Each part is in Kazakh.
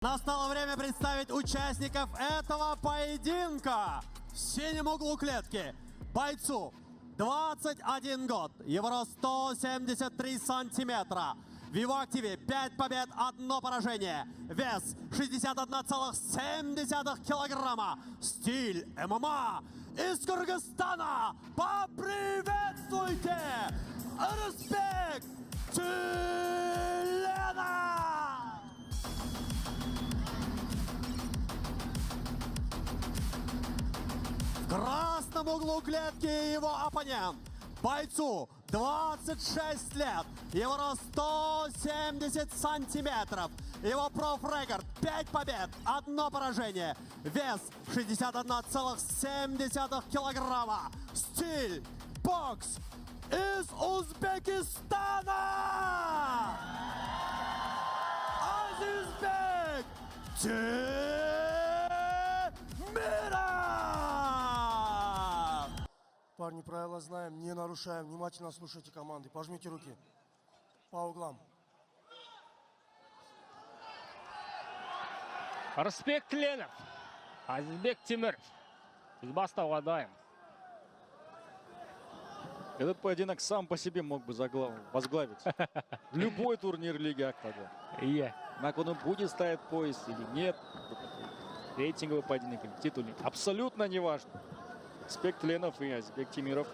Настало время представить участников этого поединка. В синем углу клетки бойцу 21 год, его рост 173 сантиметра. В его активе 5 побед, 1 поражение. Вес 61,7 килограмма. Стиль ММА. Из Кыргызстана поприветствуйте Арыспек Тленов! В красном углу клетки его оппонент. Бойцу 26 лет. Его рост 170 сантиметров. Его профрекорд 5 побед, 1 поражение. Вес 61,7 килограмма. Стиль бокс из Узбекистана. Азизбек Темиров. Парни, правила знаем, не нарушаем. Внимательно слушайте команды. Пожмите руки. По углам. Арыспек Тленов, Азизбек Темиров. Біз бастауға дайын. Этот поединок сам по себе мог бы возглавить любой турнир Лиги Актады. Иә. На кону будет ставить пояс или нет. Рейтинговый поединок или титульный. Абсолютно не важно. Арыспек Тленов и Азизбек Темиров.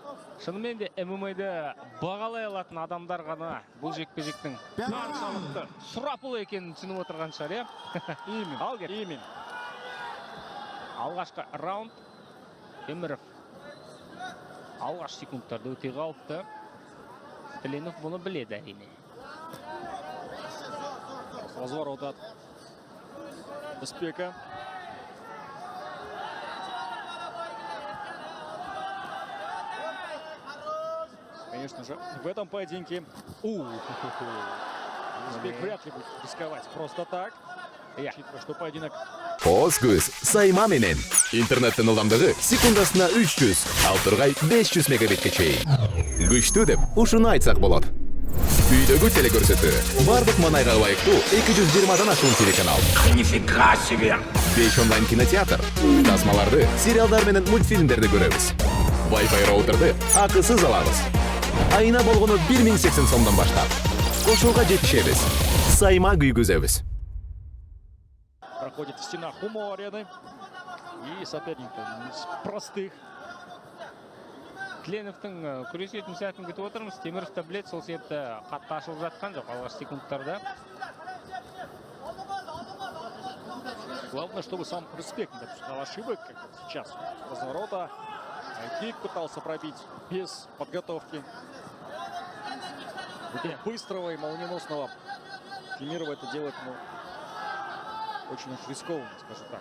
Шынымен де ММА-ды бағалай алатын адамдар ғана бұл жекпе-жектің қаншалықты сұрапыл екенін түсініп отырған шығар, иә? Именно. Ал кет. Именно. Алғашқы раунд. Темиров алғаш секундтарды өте қалыпты. Тленов бұны біледі әрине. Разворот от Арыспека. Конечно же, в этом поединке Арыспек вряд ли будет рисковать просто так. Учитывая, что поединок Оз көз сайма менен. Интернеттен ылдамдыгы секундасына 300, ал тургай 500 мегабитке чейин. Күчтүү деп ушуну айтсак болот. Үйдөгү телекөрсөтүү бардык манайга ылайыктуу 220дан ашуун телеканал. Нифига себе! 5 онлайн кинотеатр. Тасмаларды, сериалдар менен мультфильмдерди көрөбүз. Wi-Fi роутерди акысыз алабыз. Айына болгону 1080 сомдон баштап. Кошууга жетишебиз. Сайма күйгүзөбүз. проходит в стенах Умо-арены. И соперник из простых. Тленовтың күресетін сәтін күтіп отырмыз. Темиров та білет, сол себепті қатты ашылып жатқан жоқ алғаш секундтарда. Главное, чтобы сам Арыспек не допускал ошибок, как сейчас. Разворота. Кик пытался пробить без подготовки. Быстрого и молниеносного Темирова это делать, очень уж рискованно, скажу так.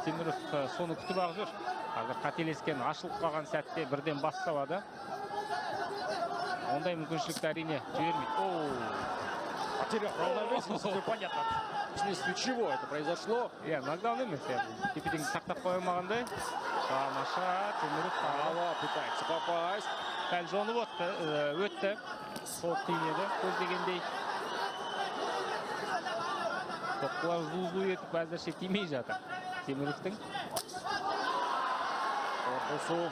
Темиров соны күтіп ақ жүр. Қазір қателескен ашылып қалған сәтте бірден бас салады. Ондай мүмкіншілікті әрине жібермейді. Потерял равновесие, все понятно. Вследствие чего это произошло? Нокдаун емес. Тепе-теңді сақтап қоймағандай. Тамаша, Темиров пытается попасть. Сәл жонып өтті. Сол тиінеді, көздегендей. Тоққылар зу-зу етіп әзірше тимей жатыр. Темировтың. Корпусу.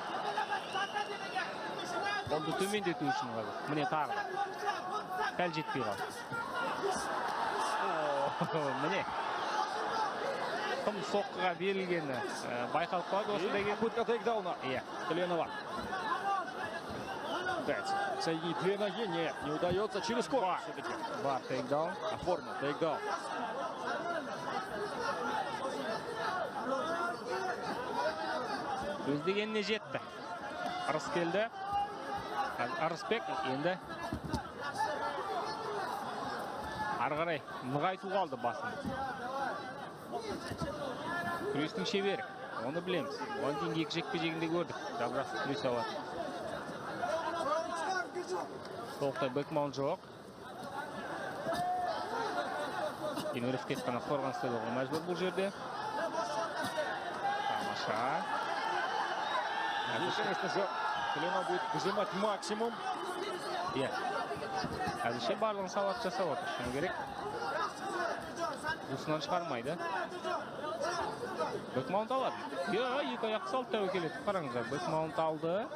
Қолды төмендету үшін қазір. Міне тағы. Сәл жетпей қалды. Міне. Тым соққыға берілгені байқалып қалды осы деген. Попытка тейкдауна Тленова. Пытается соединить две ноги. Нет, не удается. Через корпус все-таки. Бар тейкдаун. Оформил тейкдаун. Көздегеніне жетті. Арыс келді. Арыспек енді ары қарай нығайту қалды басын. Күрестің шебері. Оны білеміз. Оған дейін екі жекпе-жегінде көрдік. Жабырақсыз күрес алады. Толықтай бэкмаунт жоқ. Темиров тек қана қорғанысты болуға мәжбүр бұл жерде. Тамаша. Здесь, конечно же, Тленов будет выжимать максимум. Әзірше барлығын салат жасап отыр. Шыны керек. Усынан шығармайды. Бекмаунт алады. Екі аяқ салды тәуекел етіп қараңыздар. Бекмаунт алды.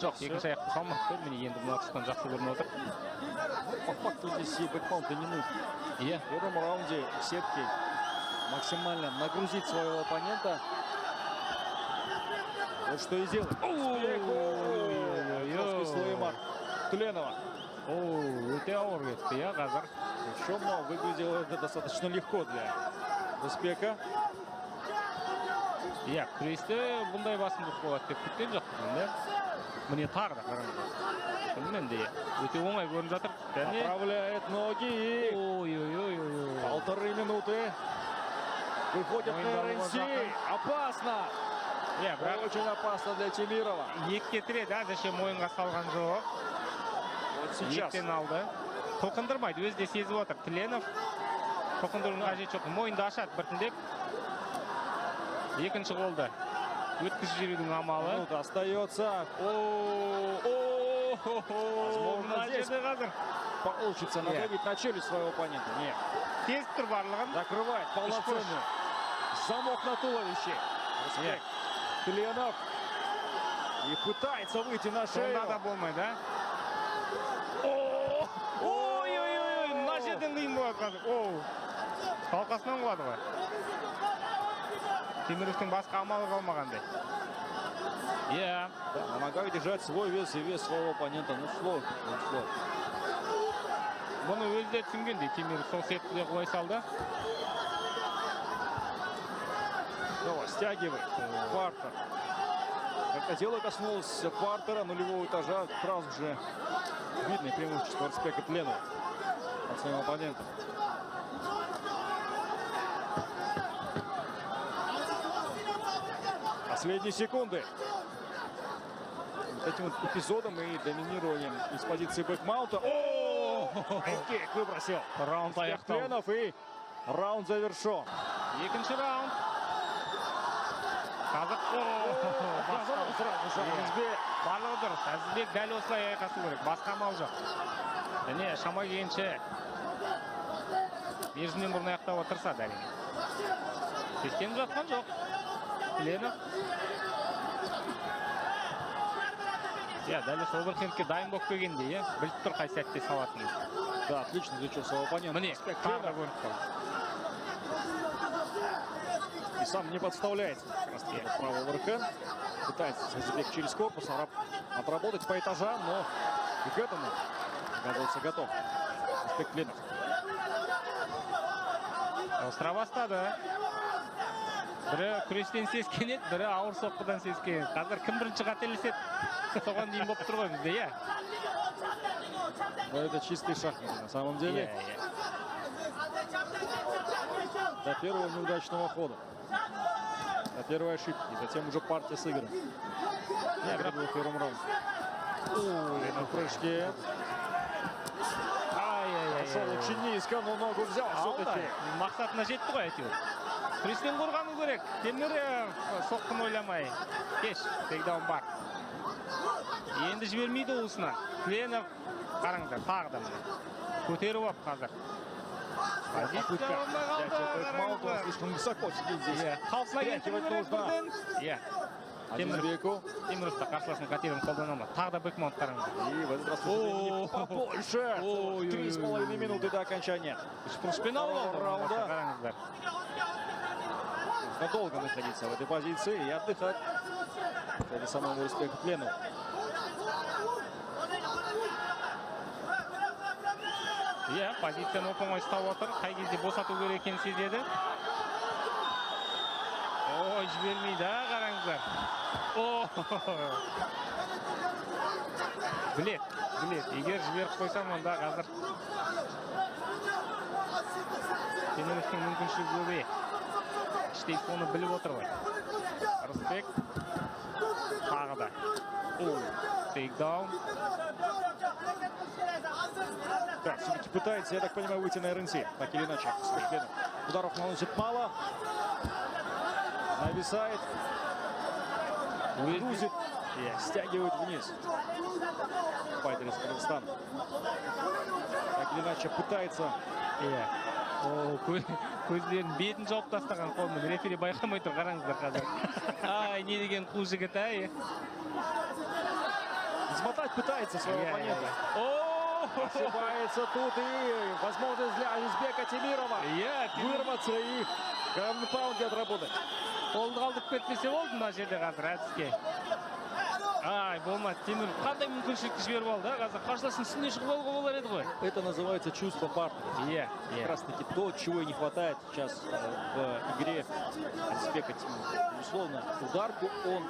Жоқ, екінші аяқты салмақты. Міне енді мына тұстан жақсы көрініп отыр. По факту здесь и бэкмаунта не нужно. В этом раунде сетки максимально нагрузить своего оппонента. Вот что и делает. Слейман Тленова. Өте ауыр кетті, я қазір. Причем выглядело это достаточно легко для Рысбека. Күресте бұндай басымдық болады деп күткен жоқпын, да? Міне тағы да қараңыздар. Шынымен де өте оңай көрініп жатыр. Направляет ноги и Ой-ой-ой. 1,5 минуты. Выходит на РНС. Опасно. Очень опасно для Темирова. Екі кетіреді, әзірше мойынға салған жоқ. Вот сейчас. Ектен алды. Тоқындырмайды, өзі де сезіп отыр. Тленов. Тоқындырудың қажеті жоқ. Мойынды ашады біртіндеп. Екінші голды. Өткізіп жіберудің амалы. Минута остается. Возможно, здесь получится надавить на челюсть своего оппонента. Нет. Тезіп тұр барлығын. Закрывает полноценный замок на туловище. Рысбек. Тленов. И пытается выйти на шею. Сонда да болмайды, да? Ой-ой-ой, мына жерден қиын болады қазір. Қалқасынан болады ғой. Темировтың басқа амалы қалмағандай. На ногах держать свой вес и вес своего оппонента. Ну, сложно. Бұны өзі де түсінгендей, Темиров сол сеткіде қой салды. Снова стягивает Партер. Когда дело коснулось Партера нулевого этажа, сразу же видно преимущество Рысбека Тленова от своего оппонента. Последние секунды. Вот этим вот эпизодом и доминированием из позиции бэкмаунта. Кик выбросил. Раунд Рысбек аяқталды. Тленов, и раунд завершен. Екінші раунд. Қазір барлығы дұрыс. Әзізбек дәл осылай айқасу керек. Басқа амал жоқ. Және шама келгенше мерзімнен бұрын аяқтауға тырысады әрине. Сескеніп жатқан жоқ. Тленов. Дәл осы оверхендке дайын болып келгенде, біліп тұр қай сәтте салатын. Да, отлично изучил своего оппонента. Міне, Рысбек тағы да Тленов. көрініп қалды. И сам не подставляется. Как раз таки правый оверхенд. Пытается Рысбек через корпус отработать по этажам, но и к этому оказался готов. Рысбек Тленов. Осыра бастады. Бірі күрестен сескенеді, бірі ауыр соққыдан сескенеді. Қазір кім бірінші қателеседі? Соған дейін болып тұр ғой бізде, Но это чистый шахмат на самом деле. До первого неудачного хода. До первой ошибки. Затем уже партия сыграна. Игра была в первом раунде. На прыжке. Пошел очень низко, но ногу взял все-таки. Мақсатына жетті ғой әйтеуір. Күрестен қорғану керек. Теміров соққын ойламай. Кеш, тейкдаун бар. Енді жібермейді уысынан. Тленов, қараңыздар, тағы да міне. Көтеріп алып қазір. Попытка взять бэкмаунт, он слишком высоко сидит здесь. Қалсына кетіру керек бірден. Темирову. Темиров та қарсыласының қатерін қолдана алмады. Тағы да бэкмаунт қараңыздар. И в этот раз времени побольше. 3,5 минуты до окончания. Пұшпен алып раунда. қараңыздар. Нужно долго находиться в этой позиции и отдыхать. Это самому Рысбеку Тленову. Позицияны оп-оңай ұстап отыр. Қай кезде босату керек екенін сезеді. Жібермейді, қараңыздар. Білет. Егер жіберіп қойсам, онда қазір Темировтың мүмкіншілігі көбейе. Іштей соны біліп отыр ғой. Рысбек. Тағы да. Тейкдаун. Так, все-таки пытается, я так понимаю, выйти на РНС. Так или иначе. Ударов наносит мало. Нависает. Грузит. Стягивает вниз. Файтер из Казахстана. Так или иначе пытается Көздерін бетін жауып тастаған қолмен рефери байқамай тұр, қараңыздар қазір. Ай, не деген қу жігіт, ай. Измотать пытается своего оппонента. Ошибается тут и возможность для Ализбека Темирова вырваться и ground pound отработать. Қолды қалдып кетпесе болды мына жерде қазір әдіске. Ай, болмады. Темір қандай мүмкіншілікті жіберіп алды, қазір қарсыласының үстіне шығып алуға болар еді ғой. Это называется чувство партнера. Как раз таки то, чего и не хватает сейчас в игре Ализбека Темирова. Безусловно, ударку он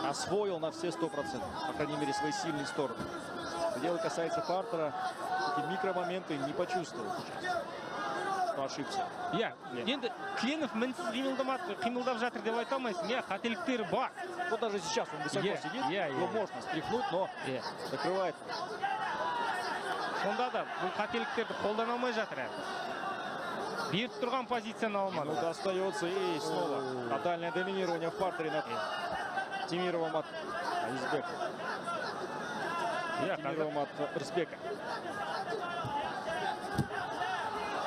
освоил на все 100%, по крайней мере, свои сильные стороны. Что дело касается партера, эти микромоменты не почувствовал сейчас. Но ошибся. Енді Кленов мінсіз қимылдап жатыр деп айта алмайсың. Қателіктері бар. Вот даже сейчас он высоко сидит, его можно стряхнуть, но закрывает. Сонда да бұл қателіктерді қолдана алмай жатыр. Беріп тұрған позицияны алмады. Минута остается и снова тотальное доминирование в партере над Темировым от Ализбека. Темировым от Рысбека.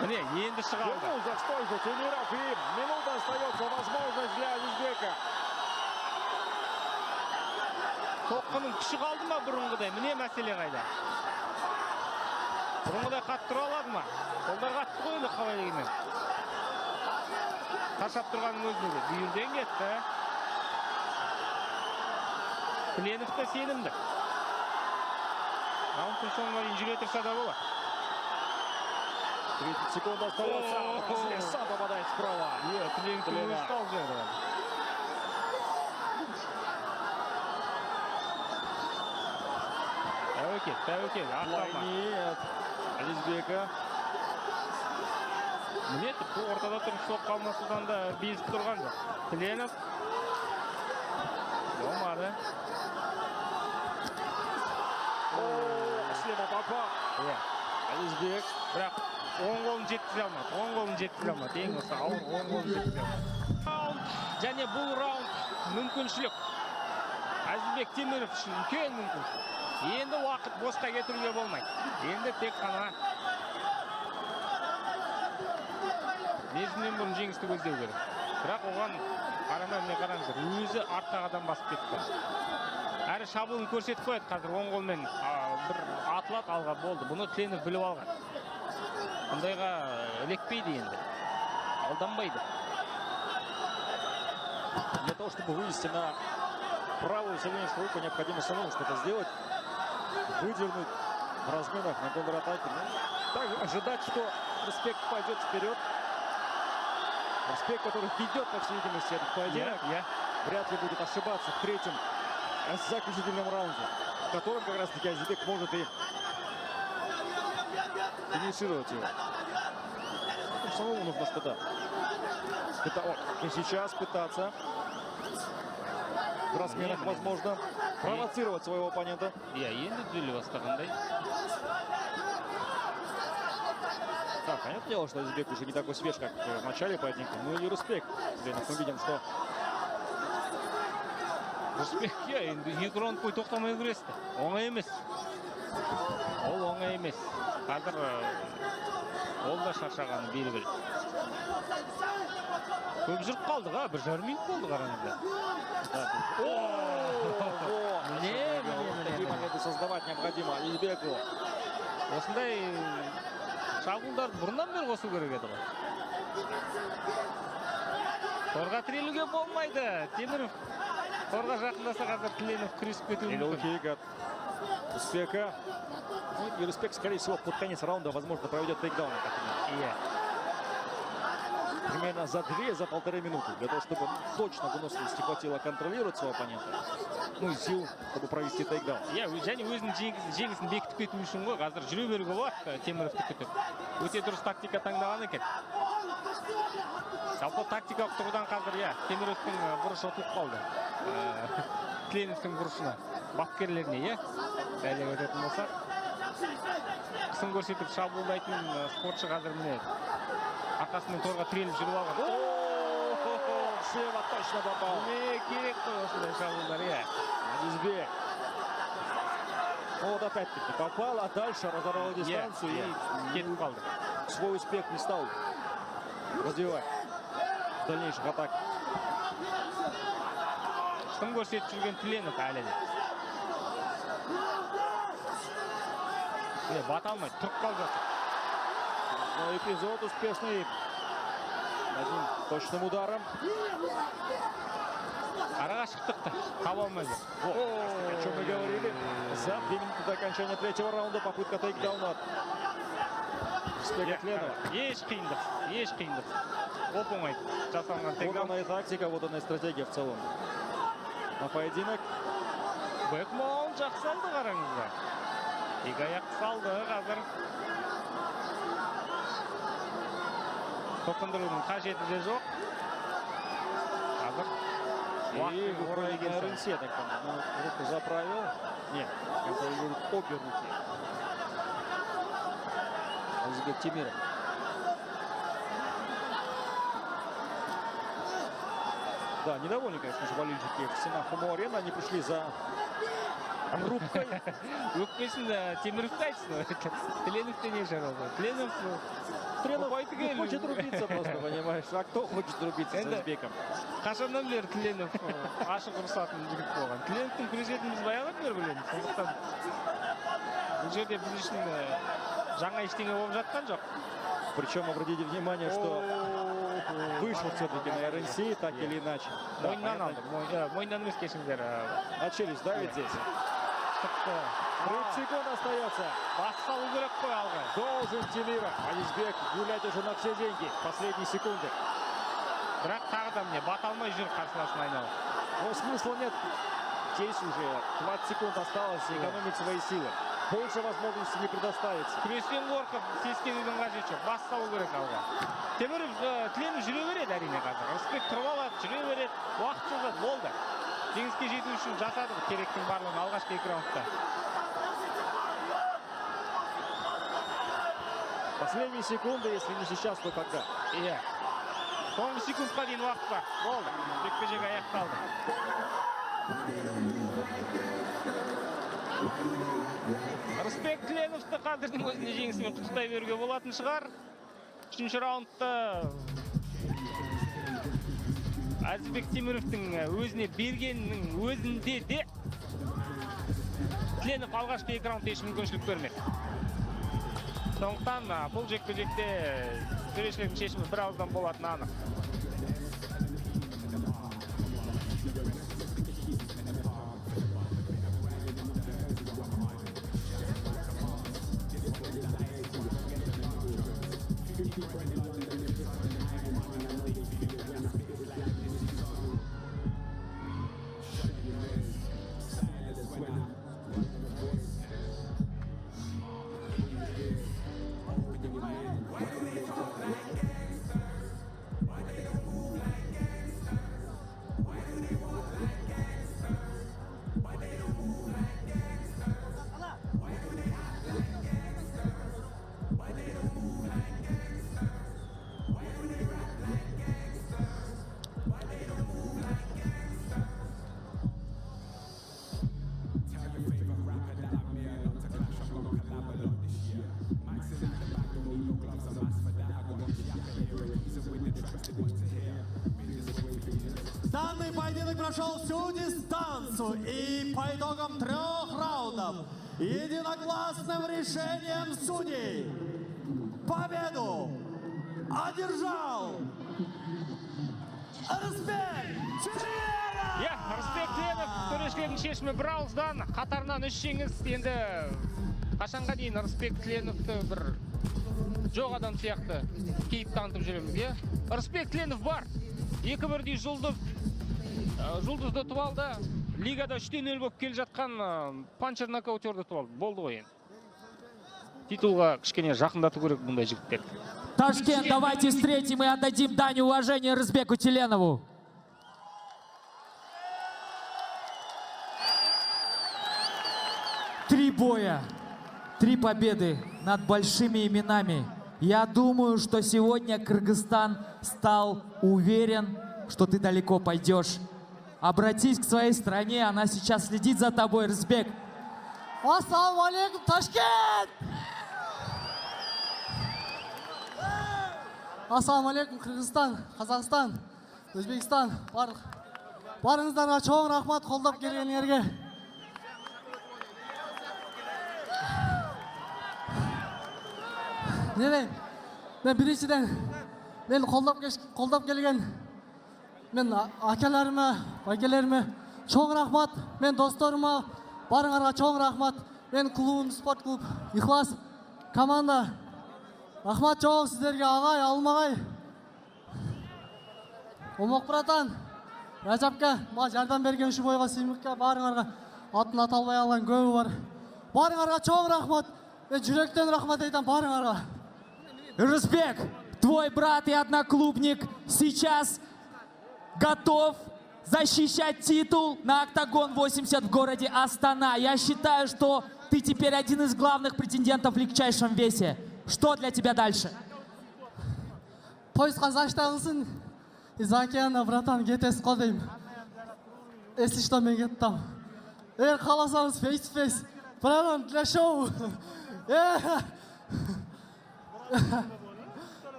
Міне, енді шығалды. Вернулся в стойку Темиров, и минута остается, возможность для Ализбека. Соққының күші қалды ма бұрынғыдай? Міне мәселе қайда. Бұрынғыдай қатты тұра алады ма? Қолдар қатты қойылы қалай дегенмен. Қашап тұрғанның өзінде бүйірден кетті. Кленов та сенімді. Раундтың соңына дейін жүре тұрса да болады. 30 секунд остается. Сам попадает справа. Кленов устал же. Тәуекел. Нет. Ализбека. Міне, тіпті ортада тұрып соққа алмасудан да безіп тұрған жоқ. Кленов. Болмады. Слева попал. Ализбек. Бірақ оң қолын жеткізе алмады. Ең осы ауыр оң қолын жеткізе алмады. Және бұл раунд мүмкіншілік. Ализбек Темиров үшін үлкен мүмкіншілік. Енді уақыт босқа кетіруге болмайды. Енді тек қана мерзімнен бұрын жеңісті көздеу керек. Бірақ оған қарамай қараңыздар, өзі арттағадан басып кетті. Әрі шабуылын көрсетіп қояды қазір оң қолмен бір атылат алға болды. Бұны Кленов біліп алған. Бұндайға лекпейді енді. Алданбайды. Для того, чтобы вывести на правую сильнейшую руку, необходимо самому что-то сделать. Выдернуть в разменах на контратаке. Также ожидать, что Рысбек пойдет вперед. Рысбек, который ведет, по всей видимости, этот поединок, вряд ли будет ошибаться в третьем заключительном раунде, в котором как раз-таки Ализбек может и финишировать его. Самому нужно что-то. И сейчас пытаться в разменах, возможно, провоцировать своего оппонента. Енді дүлі бастағандай. Да, понятное дело, что Ализбек уже не такой свеж, как в начале поединка. Ну и Рысбек. Мы видим, что... Рысбек, енді екі раунд бой тоқтамай күресті. Оңай емес. Ол оңай емес. Қазір ол да шаршағаны белгілі. Көп жүріп қалдық, 1,5 минут болды қараңыздар. Такие моменты создавать необходимо Ализбеку. Осындай шабуылдарды бұрыннан бері қосу керек еді ғой. Торға тірелуге болмайды. Теміров торға жақындаса қазір Кленов күресіп кетуі мүмкін. Рысбека. И Рысбек, скорее всего, под конец раунда, возможно, проведет тейкдаун. Примерно за 2-1,5 минуты. Для того, чтобы точно выносливости хватило контролировать своего оппонента. Ну и сил, чтобы провести тейкдаун. Және өзінің жеңісін бекітіп кету үшін ғой. Қазір жүре беруге болады Теміровті күтіп. Өте дұрыс тактика таңдаған екен. Жалпы тактикалық тұрғыдан қазір Теміровтің бұрышы ұтылып қалды. Кленовтың бұрышына. Бапкерлеріне, дәлек өтетін болса. Қысын көрсетіп шабуылдайтын спортшы қазір міне арқасымен торға тіреліп жүріп алған. Слева точно попал. Не керек қой осындай шабуылдар, Ализбек. Вот опять-таки попал, а дальше разорвал дистанцию и кетіп қалды. свой успех не стал развивать в дальнейших атаках. Шын көрсетіп жүрген Тленов әлі де. Бата алмайды, тұрып қалып жатыр. Но эпизод успешный. Одним точным ударом. Араға шықтықты, таба алмайды. Вот, о чем мы говорили. За 2 минуты до окончания третьего раунда попытка тейкдауна от Рысбека Тленова. Еш қиындық. Оп-оңай жасалған Вот тейкдаун. она и тактика, вот она и стратегия в целом. На поединок. Бекмоун жақсы алды қараңыздар. Екі аяқ салды қазір. Тоқындырудың қажеті де жоқ. Қазір. И уровень РНС, я так понимаю. Ну, руку заправил. Нет, это будут обе руки. Рысбек Темиров. Да, недовольны, конечно же, болельщики Сина Хумо-арена. Они пришли за рубкой. Өкпесін Теміровті айтсын. Тленовте не жаралды. Тленов Тренер хочет рубиться просто, понимаешь? А кто хочет рубиться с Рысбеком? Қашаннан бері Тленов ашық ұрысатын жігіт болған. Тленовтың күресетін біз баяғыдан бері білеміз. Сондықтан бұл жерде біз үшін жаңа ештеңе болып жатқан жоқ. Причем обратите внимание, что вышел все-таки на РНС, так или иначе. Да, Мойнынан алды. Мойнынан емес кешіңдер. А челюсть давит здесь. 30 секунд остается. Бас салу керек қой алға. Должен Темиров. Алисбек гулять уже на все деньги. Последние секунды. Бірақ тағы да мне бата алмай жүр қарсыласын айналып. Но смысла нет. Здесь уже 20 секунд осталось экономить свои силы. Больше возможностей не предоставится. Күрестен қорқып сескенудің қажеті жоқ. Бас салу керек алға. Тленов жүре береді әрине қазір. Рысбек тұрып алады, жүре береді. Уақыт созады, болды. Жеңіске жету үшін жасады керектің барлығын алғашқы 2 раундта. Последние секунды, если не сейчас, то когда? Иә. Соңғы секундқа дейін уақыт бар. Болды. Жекпе-жек аяқталды. Рысбек Тленовты қазірдің өзінде жеңісімен құттықтай беруге болатын шығар. 3-ші раундта Азизбек Темировтың өзіне бергенінің өзінде де Тленов алғашқы 2 раунд еш мүмкіншілік бермек. Сондықтан бұл жекпе-жекте төрешілердің шешімі бір ауыздан болатыны анық. Данный поединок прошел всю дистанцию и по итогам 3 раундов единогласным решением судей победу одержал Рысбек Темиров! Иә, Рысбек Тленов төрешілердің шешімі бір ауыздан қатарынан 3 жеңіс. Енді қашанға дейін Рысбек Тленовты бір жоқ адам сияқты кейіп танытып жүреміз, иә? Рысбек Тленов бар. 2-1 жұлдызды ұтып алды. Лигада 3-0 болып келе жатқан панчер нокаутерді ұтып алды. Болды ғой енді. Титулға кішкене жақындату керек бұндай жігіттер. Ташкент, давайте встретим и отдадим дань уважения Рысбеку Теленову. Три боя, 3 победы над большими именами. Я думаю, что сегодня Кыргызстан стал уверен, что ты далеко пойдешь. Обратись к своей стране, она сейчас следит за тобой, Рысбек. Ассалаумалейкум, Ташкент! Ассалаумалейкум, Кыргызстан, Қазақстан, Өзбекстан, барыңыздарға чоң рахмат қолдап келгеніңерге. Не дейм? Мен біріншіден, мен қолдап келген мен акелеріме, байгелеріме чоң рахмат. Мен достарыма, барыңарға чоң рахмат. Мен клубым, спорт клуб, Ихлас, команда. Рахмат чоң сіздерге, ағай, алмағай. Омоқ братан, Рәжапқа, ма жардам берген үш бойға сыймыққа барыңарға атын аталбай алған көбі бар. Барыңарға чоң рахмат. Мен жүректен рахмат айтам барыңарға. Рысбек, твой брат и одноклубник сейчас готов защищать титул на Октагон 80 в городе Астана. Я считаю, что ты теперь один из главных претендентов в легчайшем весе. Что для тебя дальше? Поезд Казахстансын, из океана, братан, кетес қодайым. Если что, мен кеттім. Қаласаңыз фейс-фейс. Братан, для шоу.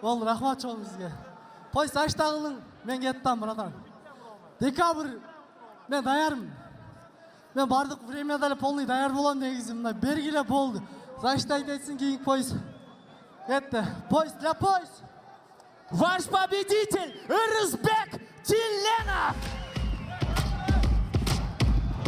Ол рахмат чоң бізге. Поезд Аштағылың, мен кеттім, братан. Декабрь, мен даярмын. Мен бардық времядалі полный даяр болам негізі. Мына бергіле болды. Заштайт етсін кейін поезд. Кетті. Поезд для поезд. Ваш победитель Рысбек Тиленов!